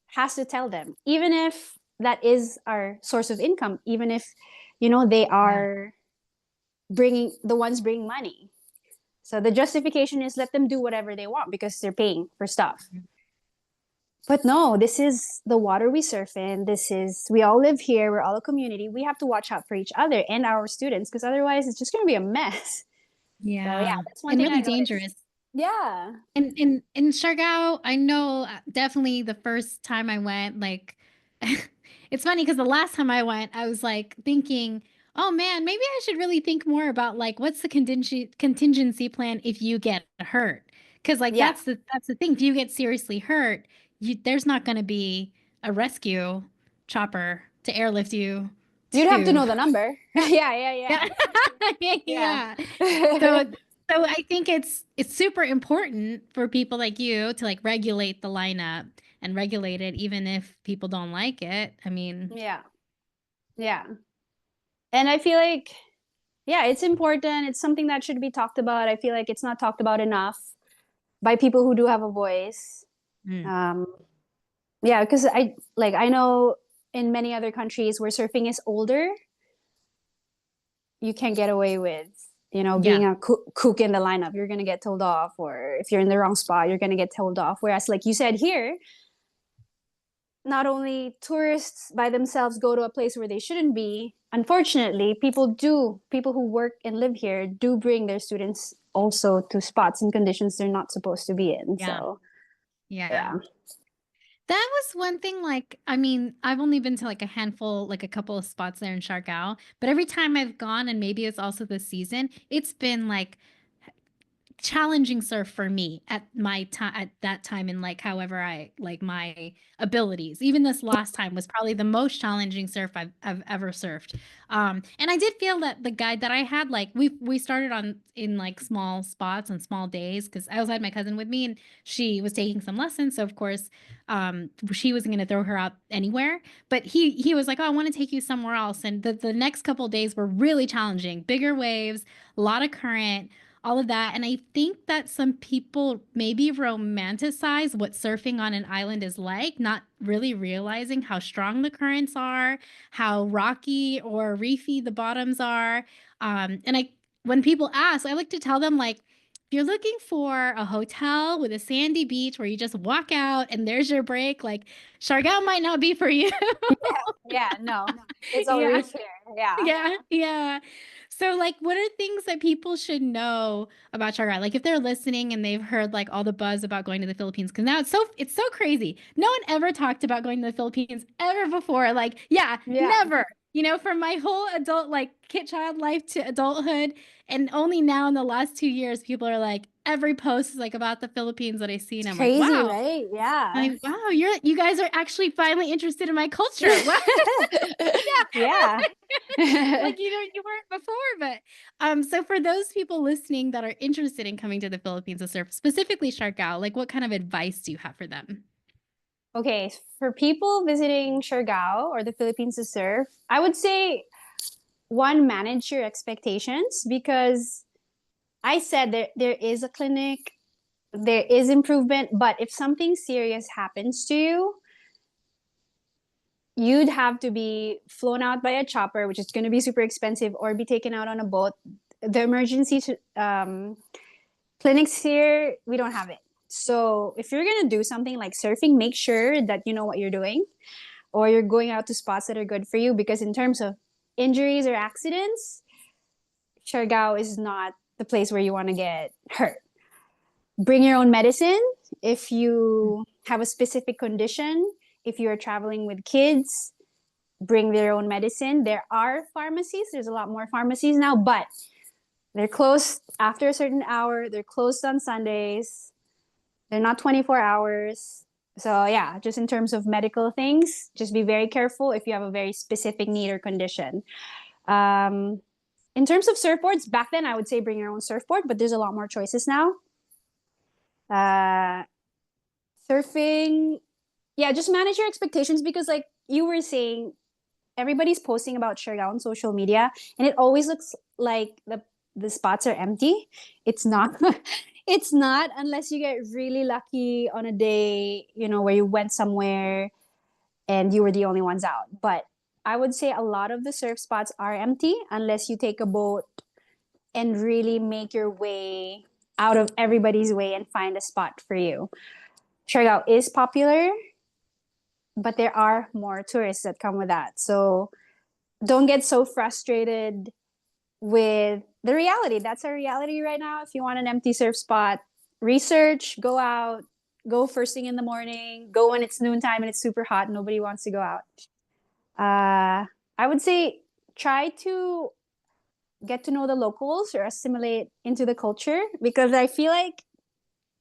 Speaker 2: has to tell them, even if that is our source of income, even if they
Speaker 1: Yeah.
Speaker 2: are bringing the ones bringing money. So the justification is let them do whatever they want because they're paying for stuff. But no, this is the water we surf in. We all live here. We're all a community. We have to watch out for each other and our students because otherwise it's just going to be a mess. So yeah,
Speaker 1: Yeah.
Speaker 2: that's one
Speaker 1: And
Speaker 2: thing I
Speaker 1: really
Speaker 2: noticed.
Speaker 1: dangerous.
Speaker 2: Yeah.
Speaker 1: In Siargao, I know definitely the first time I went, like it's funny because the last time I went, I was like thinking, oh man, maybe I should really think more about like what's the contingency plan if you get hurt. Because like
Speaker 2: Yeah.
Speaker 1: that's the thing. If you get seriously hurt, there's not going to be a rescue chopper to airlift you
Speaker 2: You'd have to
Speaker 1: to
Speaker 2: know the number. Yeah, yeah,
Speaker 1: yeah.
Speaker 2: yeah. Yeah.
Speaker 1: Yeah. So so I think it's super important for people like you to like regulate the lineup and regulate it even if people don't like it. I mean,
Speaker 2: Yeah. Yeah. And I feel like, yeah, it's important. It's something that should be talked about. I feel like it's not talked about enough by people who do have a voice.
Speaker 1: mm,
Speaker 2: Um, yeah, because I know in many other countries where surfing is older, you can't get away with
Speaker 1: yeah.
Speaker 2: being a cook in the lineup. You're gonna get told off, or if you're in the wrong spot, you're gonna get told off. Whereas, like you said here, not only tourists by themselves go to a place where they shouldn't be. Unfortunately, people who work and live here do bring their students also to spots and conditions they're not supposed to be in.
Speaker 1: Yeah.
Speaker 2: So
Speaker 1: Yeah.
Speaker 2: yeah,
Speaker 1: That was one thing, like, I mean, I've only been to like a handful, like a couple of spots there in Siargao, but every time I've gone, and maybe it's also the season, it's been like challenging surf for me at my time at that time in like however I like my abilities. Even this last time was probably the most challenging surf I've ever surfed. And I did feel that the guide that I had, like we started on in like small spots on small days because I also had my cousin with me and she was taking some lessons. So of course, she wasn't gonna throw her out anywhere. But he was like, oh, I want to take you somewhere else. And the next couple of days were really challenging, bigger waves, a lot of current, all of that. And I think that some people maybe romanticize what surfing on an island is like, not really realizing how strong the currents are, how rocky or reefy the bottoms are. And when people ask, I like to tell them, like, if you're looking for a hotel with a sandy beach where you just walk out and there's your break, like Siargao might not be for you.
Speaker 2: yeah, no, it's all
Speaker 1: Yeah.
Speaker 2: reef here. Yeah,
Speaker 1: Yeah, yeah. So, like, what are things that people should know about Chaga? Like, if they're listening and they've heard like all the buzz about going to the Philippines, because now it's so crazy. No one ever talked about going to the Philippines ever before. Like, yeah,
Speaker 2: yeah,
Speaker 1: never. From my whole adult like kid child life to adulthood, and only now in the last 2 years, people are like every post is like about the Philippines that I see, and
Speaker 2: it's
Speaker 1: I'm like,
Speaker 2: crazy,
Speaker 1: wow.
Speaker 2: right? Yeah,
Speaker 1: I'm like, wow, you guys are actually finally interested in my culture. Wow.
Speaker 2: yeah.
Speaker 1: Like you weren't before. But so for those people listening that are interested in coming to the Philippines to surf, specifically Siargao, like what kind of advice do you have for them?
Speaker 2: Okay, for people visiting Siargao or the Philippines to surf, I would say one, manage your expectations because I said there is a clinic, there is improvement, but if something serious happens to you, you'd have to be flown out by a chopper, which is going to be super expensive, or be taken out on a boat. The emergency clinics here, we don't have it. So if you're going to do something like surfing, make sure that you know what you're doing, or you're going out to spots that are good for you. Because in terms of injuries or accidents, Siargao is not the place where you want to get hurt. Bring your own medicine if you have a specific condition. If you're traveling with kids, bring their own medicine. There are pharmacies. There's a lot more pharmacies now, but they're closed after a certain hour. They're closed on Sundays. They're not 24 hours. So yeah, just in terms of medical things, just be very careful if you have a very specific need or condition. Um, in terms of surfboards, back then I would say bring your own surfboard, but there's a lot more choices now. Uh, Surfing, yeah, just manage your expectations because, like you were saying, everybody's posting about Siargao on social media, and it always looks like the spots are empty. It's not. It's not, unless you get really lucky on a day, where you went somewhere and you were the only ones out. But I would say a lot of the surf spots are empty unless you take a boat and really make your way out of everybody's way and find a spot for you. Siargao is popular, but there are more tourists that come with that. So don't get so frustrated with the reality. That's our reality right now. If you want an empty surf spot, research, go out, go first thing in the morning, go when it's noontime and it's super hot. Nobody wants to go out. I would say try to get to know the locals or assimilate into the culture, because I feel like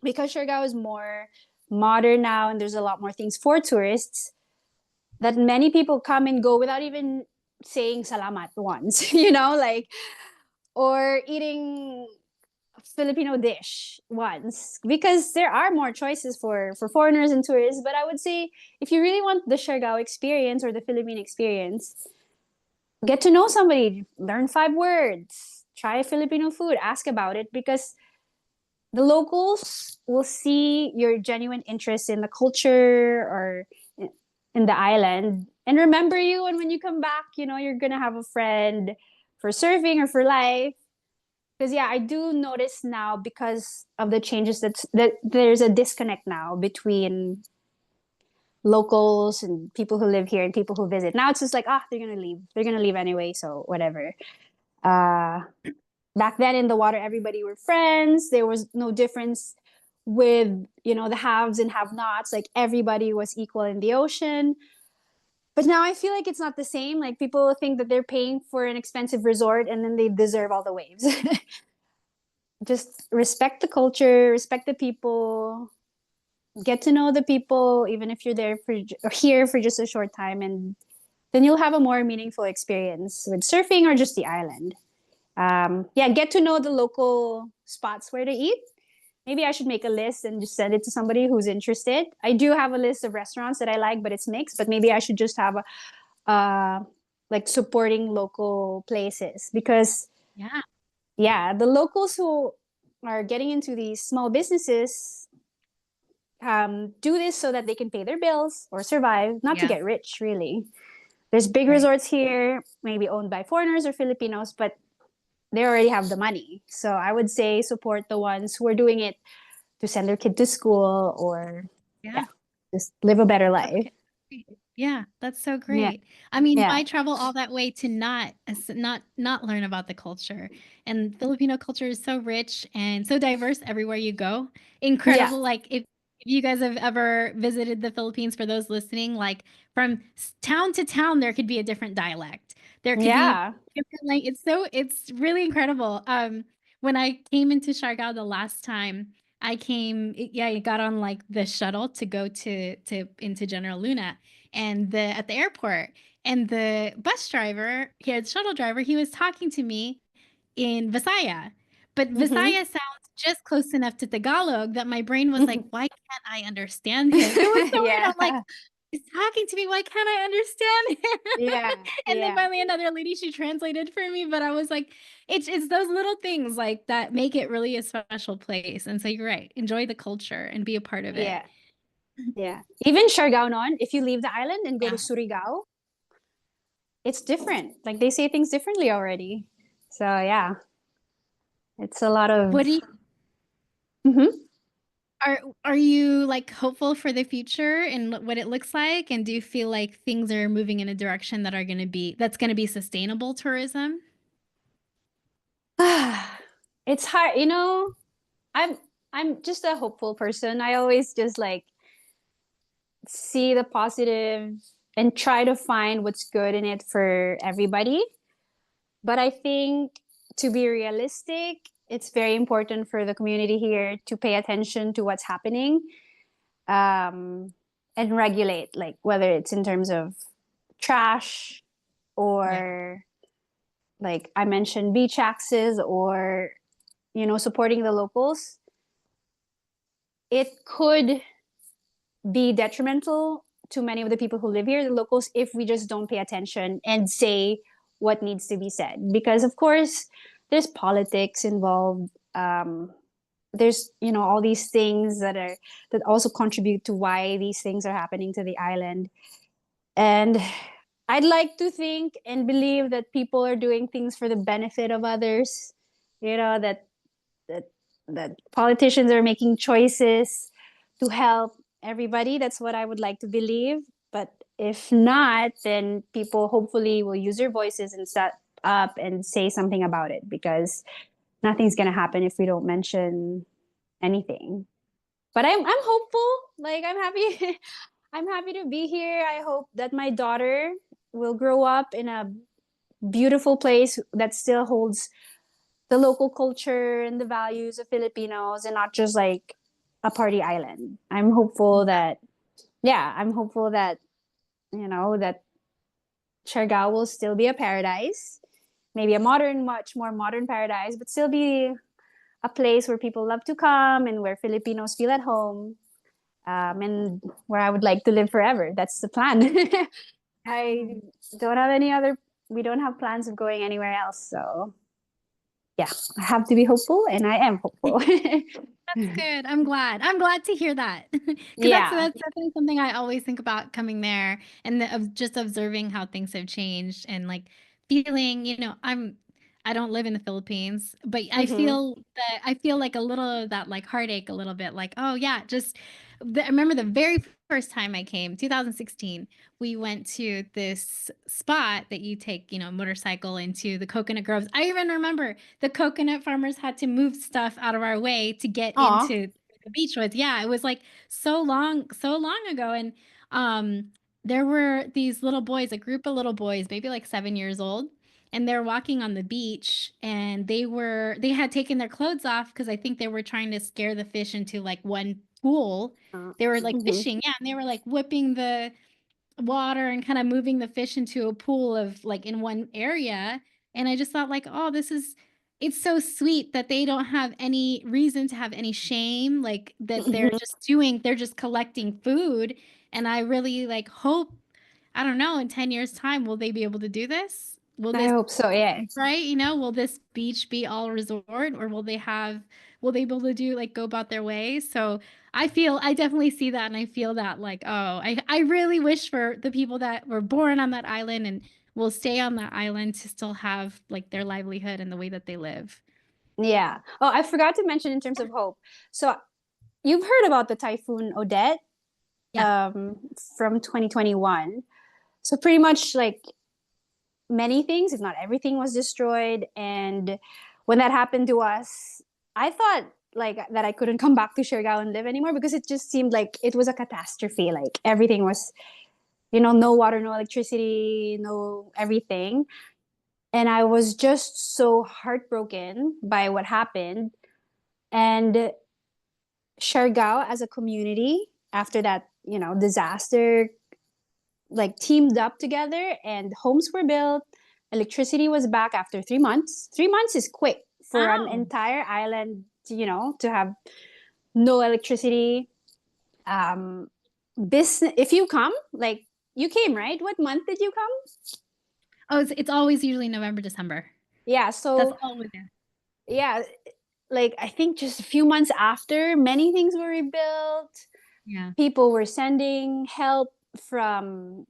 Speaker 2: because Siargao is more modern now and there's a lot more things for tourists, that many people come and go without even saying salamat once, like, or eating Filipino dish once, because there are more choices for foreigners and tourists. But I would say if you really want the Siargao experience or the Philippine experience, get to know somebody, learn 5 words, try Filipino food, ask about it, because the locals will see your genuine interest in the culture or in the island and remember you. And when you come back, you're gonna have a friend for surfing or for life. Because yeah, I do notice now, because of the changes, that there's a disconnect now between locals and people who live here and people who visit. Now it's just like, they're gonna leave anyway, so whatever. uh Back then in the water, everybody were friends. There was no difference with, the haves and have nots. Like, everybody was equal in the ocean. But now I feel like it's not the same. Like, people think that they're paying for an expensive resort and then they deserve all the waves. Just respect the culture, respect the people, get to know the people, even if you're there or here for just a short time, and then you'll have a more meaningful experience with surfing or just the island. Yeah, get to know the local spots where to eat. Maybe I should make a list and just send it to somebody who's interested. I do have a list of restaurants that I like, but it's mixed. But maybe I should just have like supporting local places, because
Speaker 1: Yeah.
Speaker 2: yeah, the locals who are getting into these small businesses do this so that they can pay their bills or survive, not to
Speaker 1: Yeah.
Speaker 2: get rich, really. There's big
Speaker 1: Right.
Speaker 2: resorts here, maybe owned by foreigners or Filipinos, but they already have the money. So I would say support the ones who are doing it to send their kid to school, or yeah,
Speaker 1: Yeah.
Speaker 2: just live a better life.
Speaker 1: Okay. Yeah, that's so
Speaker 2: Yeah.
Speaker 1: great. I mean,
Speaker 2: Yeah.
Speaker 1: why travel all that way to not learn about the culture? And Filipino culture is so rich and so diverse everywhere you go.
Speaker 2: Yeah.
Speaker 1: Incredible. Like if you guys have ever visited the Philippines, for those listening, like from town to town, there could be a different dialect. There could be
Speaker 2: Yeah.
Speaker 1: different, like it's really incredible. When I came into Siargao the last time, I got on like the shuttle to go to into General Luna and the at the airport, and the bus driver here, the shuttle driver, he was talking to me in Visaya, but
Speaker 2: Mm-hmm.
Speaker 1: Visaya sounds just close enough to Tagalog that my brain was like, why can't I understand him? It was so weird.
Speaker 2: Yeah.
Speaker 1: I'm like, he's talking to me, why can't I understand him?
Speaker 2: Yeah.
Speaker 1: And then
Speaker 2: Yeah.
Speaker 1: finally another lady, she translated for me, but I was like, it's those little things like that make it really a special place. And so you're right, enjoy the culture and be a part of it.
Speaker 2: Yeah. Yeah. Even Siargao non, if you leave the island and go to
Speaker 1: Yeah.
Speaker 2: Surigao, it's different. Like, they say things differently already. So yeah, it's a lot of.
Speaker 1: What do you
Speaker 2: Mhm.
Speaker 1: Are you like hopeful for the future and what it looks like? And do you feel like things are moving in a direction that's going to be sustainable tourism?
Speaker 2: It's hard, I'm I'm just a hopeful person. I always just like see the positive and try to find what's good in it for everybody. But I think, to be realistic, it's very important for the community here to pay attention to what's happening, um, and regulate, like, whether it's in terms of trash,
Speaker 1: Yeah.
Speaker 2: or like I mentioned, beach access, or supporting the locals. It could be detrimental
Speaker 3: to many of the people who live here, the locals, if we just don't pay attention and say what needs to be said. Because of course, there's politics involved. There's all these things that also contribute to why these things are happening to the island. And I'd like to think and believe that people are doing things for the benefit of others. That that that politicians are making choices to help everybody. That's what I would like to believe. But if not, then people hopefully will use their voices and step up and say something about it, because nothing's gonna happen if we don't mention anything. But I'm hopeful. Like, I'm happy. I'm happy to be here. I hope that my daughter will grow up in a beautiful place that still holds the local culture and the values of Filipinos, and not just like a party island. I'm hopeful that, yeah, I'm hopeful that, that Siargao will still be a paradise, maybe a much more modern paradise, but still be a place where people love to come and where Filipinos feel at home, and where I would like to live forever. That's the plan. I don't have any other, we don't have plans of going anywhere else. So yeah, I have to be hopeful, and I am hopeful.
Speaker 1: That's good. I'm glad. I'm glad to hear that because
Speaker 3: Yeah.
Speaker 1: that's definitely something I always think about coming there and of just observing how things have changed and like feeling, I don't live in the Philippines, but
Speaker 3: Mm-hmm.
Speaker 1: I feel like a little of that like heartache a little bit like, oh yeah, I remember the very first time I came, 2016, we went to this spot that you take, motorcycle into the coconut groves. I even remember the coconut farmers had to move stuff out of our way to get
Speaker 3: Aw.
Speaker 1: into the beach woods. Yeah, it was like so long ago. And there were these little boys, a group of little boys, maybe like 7 years old, and they're walking on the beach and they had taken their clothes off because I think they were trying to scare the fish into like one pool. They were like
Speaker 3: Mm-hmm.
Speaker 1: fishing, yeah, and they were like whipping the water and kind of moving the fish into a pool of like in one area. And I just thought like, oh, it's so sweet that they don't have any reason to have any shame, like that they're just collecting food. And I really like hope, I don't know, in 10 years time, will they be able to do this? Will
Speaker 3: I
Speaker 1: this
Speaker 3: hope so. Yeah.
Speaker 1: Right? Will this beach be all resort or will they be able to do like go about their way? So I definitely see that and I feel that like, oh, I really wish for the people that were born on that island and will stay on that island to still have like their livelihood and the way that they live.
Speaker 3: Yeah. Oh, I forgot to mention in terms of hope. So you've heard about the typhoon Odette,
Speaker 1: Yeah.
Speaker 3: from 2021. So pretty much like many things, if not everything, was destroyed. And when that happened to us, I thought like that I couldn't come back to Siargao and live anymore, because it just seemed like it was a catastrophe. Like everything was, no water, no electricity, no everything. And I was just so heartbroken by what happened. And Siargao as a community, after that, disaster, like teamed up together, and homes were built. Electricity was back after 3 months. 3 months is quick for an
Speaker 1: Wow.
Speaker 3: entire island, to have no electricity. Business, if you come, like, you came, right? What month did you come?
Speaker 1: Oh, it's always usually November, December.
Speaker 3: Yeah,
Speaker 1: That's
Speaker 3: so
Speaker 1: always there.
Speaker 3: yeah, like I think just a few months after, many things were rebuilt.
Speaker 1: Yeah.
Speaker 3: People were sending help from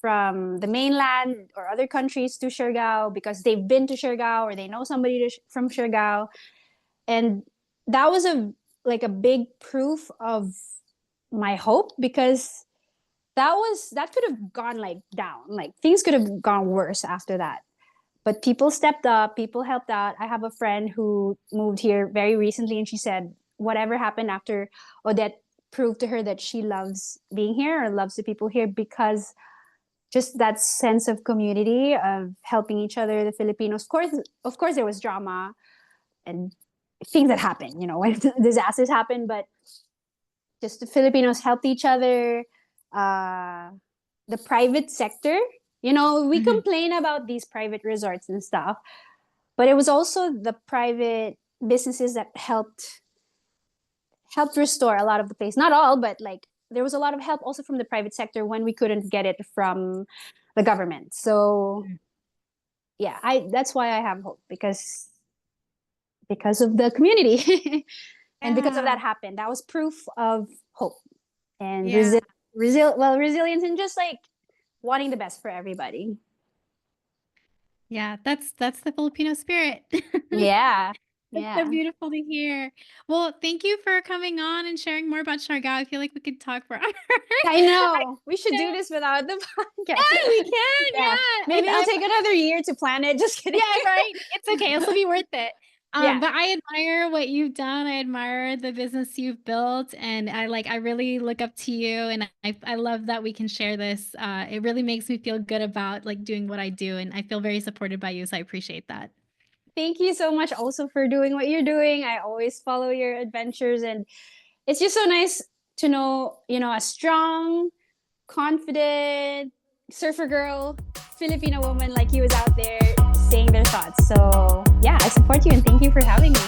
Speaker 3: the mainland or other countries to Siargao, because they've been to Siargao or they know somebody from Siargao. And that was a big proof of my hope, because that could have gone like down, like things could have gone worse after that. But people stepped up, people helped out. I have a friend who moved here very recently, and she said whatever happened after Odette proved to her that she loves being here or loves the people here, because just that sense of community, of helping each other, the Filipinos. Of course there was drama and things that happen, when disasters happen, but just the Filipinos helped each other. uh the private sector, we
Speaker 1: Mhm.
Speaker 3: complain about these private resorts and stuff, but it was also the private businesses that helped restore a lot of the place. Not all, but like there was a lot of help also from the private sector when we couldn't get it from the government. So yeah, that's why I have hope, because of the community. And because of
Speaker 1: Yeah.
Speaker 3: that happened, that was proof of hope and
Speaker 1: Yeah.
Speaker 3: resilience, and just like wanting the best for everybody.
Speaker 1: Yeah, that's the Filipino spirit.
Speaker 3: Yeah.
Speaker 1: That's
Speaker 3: Yeah.
Speaker 1: so beautiful to hear. Well, thank you for coming on and sharing more about Siargao. I feel like we could talk for hours.
Speaker 3: I know. We should do
Speaker 1: Yeah.
Speaker 3: this without the podcast.
Speaker 1: Yeah, we can.
Speaker 3: Yeah.
Speaker 1: Yeah.
Speaker 3: Maybe
Speaker 1: And
Speaker 3: it'll take another year to plan it. Just kidding.
Speaker 1: yeah, right. It's okay. It'll be worth it.
Speaker 3: Yeah.
Speaker 1: But I admire what you've done. I admire the business you've built, and I really look up to you. And I love that we can share this. It really makes me feel good about like doing what I do, and I feel very supported by you. So I appreciate that.
Speaker 3: Thank you so much also for doing what you're doing. I always follow your adventures, and it's just so nice to know, a strong, confident surfer girl, Filipino woman like you is out there saying their thoughts. So yeah, I support you, and thank you for having me.